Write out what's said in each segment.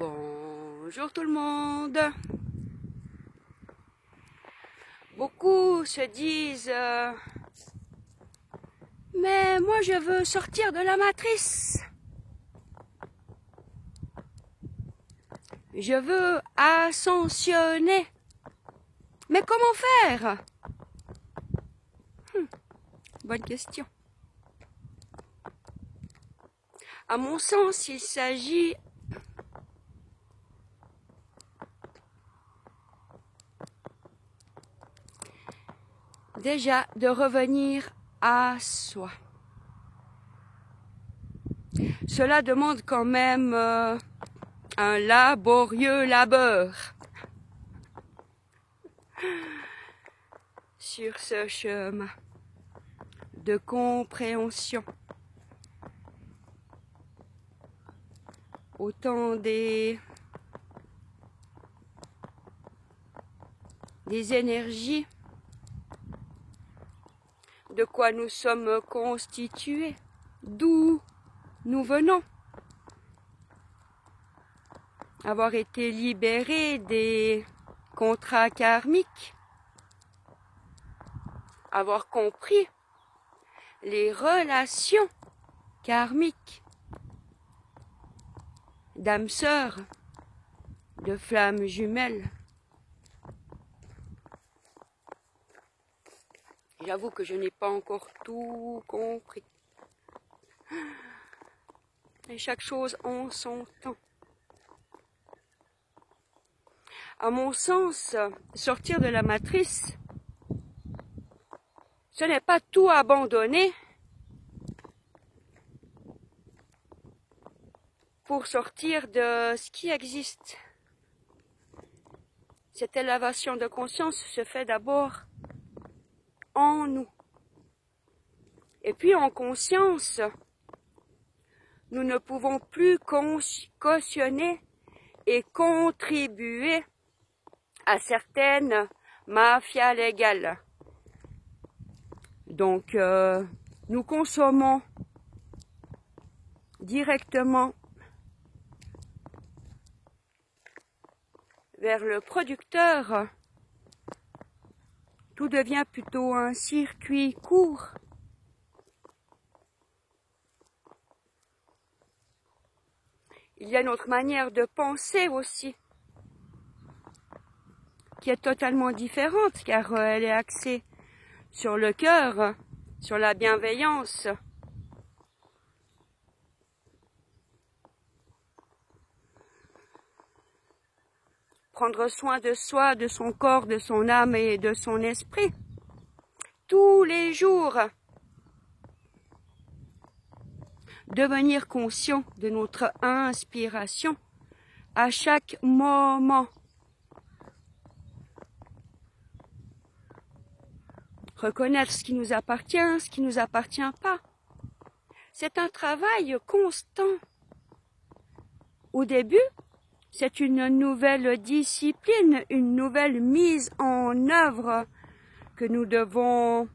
Bonjour tout le monde. Beaucoup se disent mais moi je veux sortir de la matrice. Je veux ascensionner. Mais comment faire? Bonne question. À mon sens, il s'agit déjà de revenir à soi. Cela demande quand même un laborieux labeur sur ce chemin de compréhension. Autant des énergies, de quoi nous sommes constitués, d'où nous venons, avoir été libérés des contrats karmiques, avoir compris les relations karmiques d'âmes sœurs, de flammes jumelles. J'avoue que je n'ai pas encore tout compris. Et chaque chose en son temps. À mon sens, sortir de la matrice, ce n'est pas tout abandonner pour sortir de ce qui existe. Cette élévation de conscience se fait d'abord en nous. Et puis en conscience, nous ne pouvons plus cautionner et contribuer à certaines mafias légales. Donc, nous consommons directement vers le producteur. Tout devient plutôt un circuit court. Il y a une autre manière de penser aussi, qui est totalement différente, car elle est axée sur le cœur, sur la bienveillance. Prendre soin de soi, de son corps, de son âme et de son esprit, tous les jours. Devenir conscient de notre inspiration à chaque moment. Reconnaître ce qui nous appartient, ce qui ne nous appartient pas. C'est un travail constant. Au début, c'est une nouvelle discipline, une nouvelle mise en œuvre que nous devons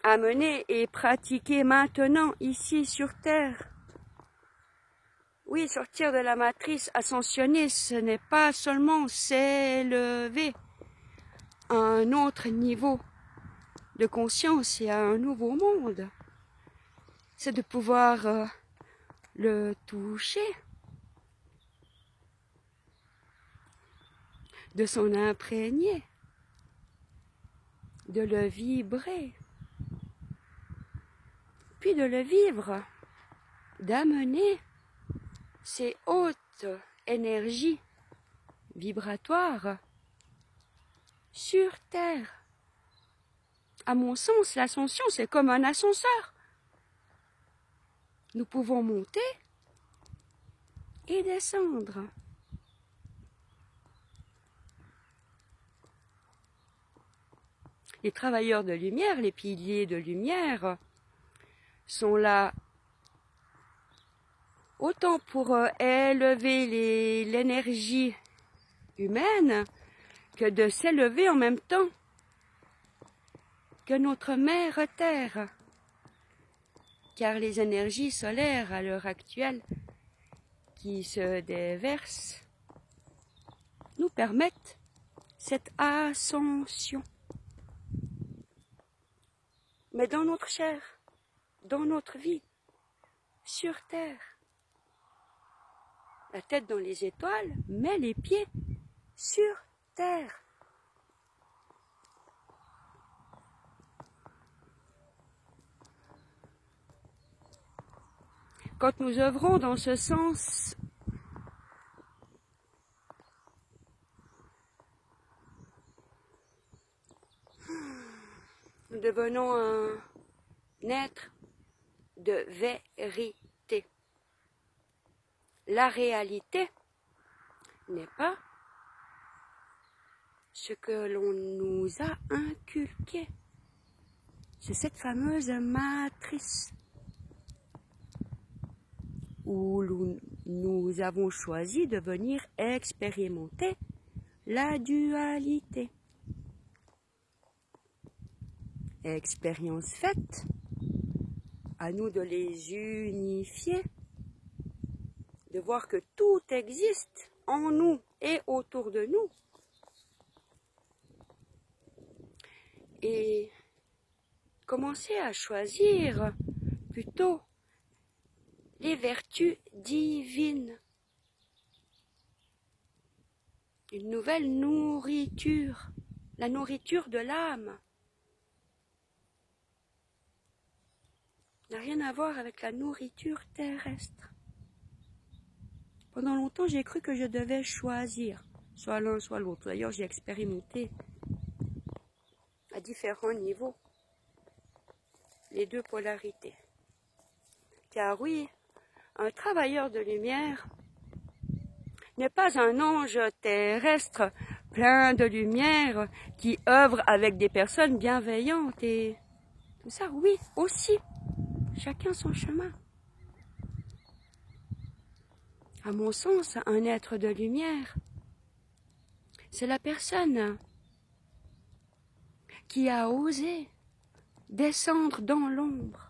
amener et pratiquer maintenant, ici sur Terre. Oui, sortir de la matrice, ascensionner, ce n'est pas seulement s'élever à un autre niveau de conscience et à un nouveau monde. C'est de pouvoir le toucher, de s'en imprégner, de le vibrer, puis de le vivre, d'amener ces hautes énergies vibratoires sur Terre. À mon sens, l'ascension, c'est comme un ascenseur. Nous pouvons monter et descendre. Les travailleurs de lumière, les piliers de lumière, sont là autant pour élever l'énergie humaine que de s'élever en même temps que notre mère Terre. Car les énergies solaires à l'heure actuelle qui se déversent nous permettent cette ascension. Mais dans notre chair, dans notre vie, sur terre, la tête dans les étoiles, mais les pieds sur terre. Quand nous œuvrons dans ce sens, nous devenons un être de vérité. La réalité n'est pas ce que l'on nous a inculqué. C'est cette fameuse matrice où nous avons choisi de venir expérimenter la dualité. Expérience faite, à nous de les unifier, de voir que tout existe en nous et autour de nous. Et commencer à choisir plutôt les vertus divines. Une nouvelle nourriture, la nourriture de l'âme. N'a rien à voir avec la nourriture terrestre. Pendant longtemps, j'ai cru que je devais choisir, soit l'un, soit l'autre. D'ailleurs, j'ai expérimenté à différents niveaux les deux polarités. Car oui, un travailleur de lumière n'est pas un ange terrestre plein de lumière qui œuvre avec des personnes bienveillantes et tout ça. Oui, aussi, chacun son chemin. À mon sens, un être de lumière, c'est la personne qui a osé descendre dans l'ombre,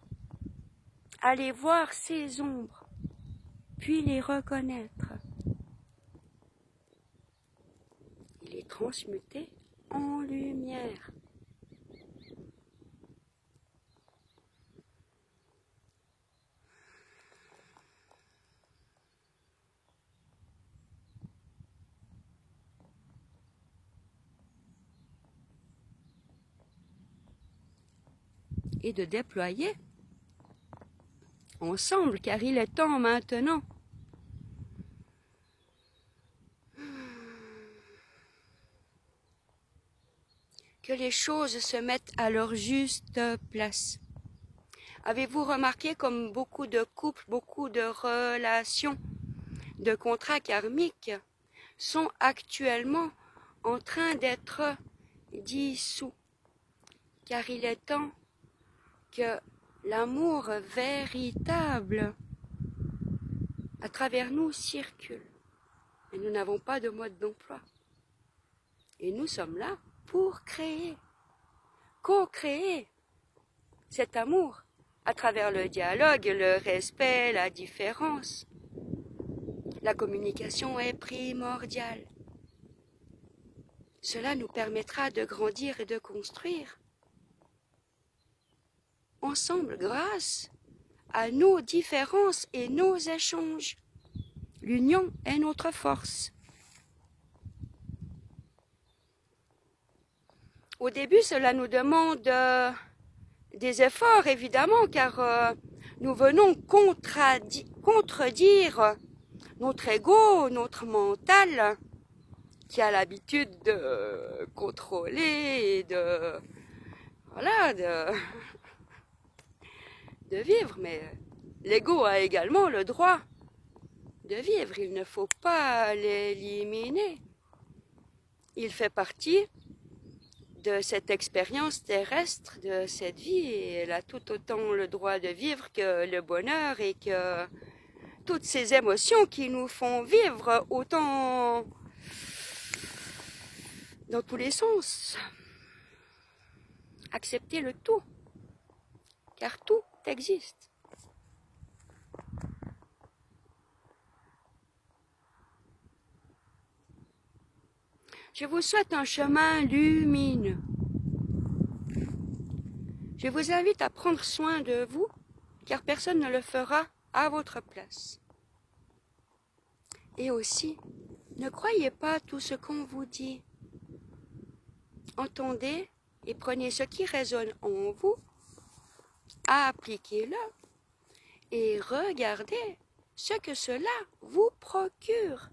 aller voir ses ombres, puis les reconnaître. Et les transmuter en lumière. Et de déployer ensemble, car il est temps maintenant que les choses se mettent à leur juste place. Avez-vous remarqué comme beaucoup de couples, beaucoup de relations, de contrats karmiques sont actuellement en train d'être dissous, car il est temps que l'amour véritable à travers nous circule. Et nous n'avons pas de mode d'emploi. Et nous sommes là pour créer, co-créer cet amour à travers le dialogue, le respect, la différence. La communication est primordiale. Cela nous permettra de grandir et de construire ensemble grâce à nos différences et nos échanges. L'union est notre force. Au début, cela nous demande des efforts, évidemment, car nous venons contredire notre ego, notre mental, qui a l'habitude de contrôler et de vivre. Mais l'ego a également le droit de vivre. Il ne faut pas l'éliminer. Il fait partie de cette expérience terrestre, de cette vie, et elle a tout autant le droit de vivre que le bonheur et que toutes ces émotions qui nous font vivre autant dans tous les sens. Accepter le tout, car tout existe. Je vous souhaite un chemin lumineux. Je vous invite à prendre soin de vous, car personne ne le fera à votre place. Et aussi, ne croyez pas tout ce qu'on vous dit. Entendez et prenez ce qui résonne en vous, appliquez-le et regardez ce que cela vous procure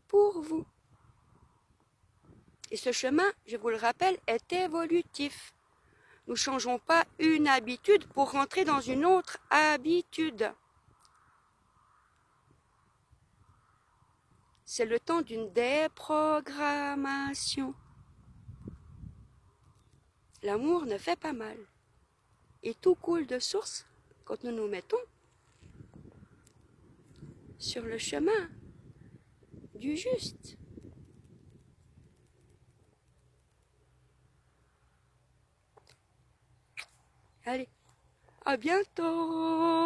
pour vous. Et ce chemin, je vous le rappelle, est évolutif. Nous ne changeons pas une habitude pour rentrer dans une autre habitude. C'est le temps d'une déprogrammation. L'amour ne fait pas mal. Et tout coule de source quand nous nous mettons sur le chemin du juste. Allez, à bientôt!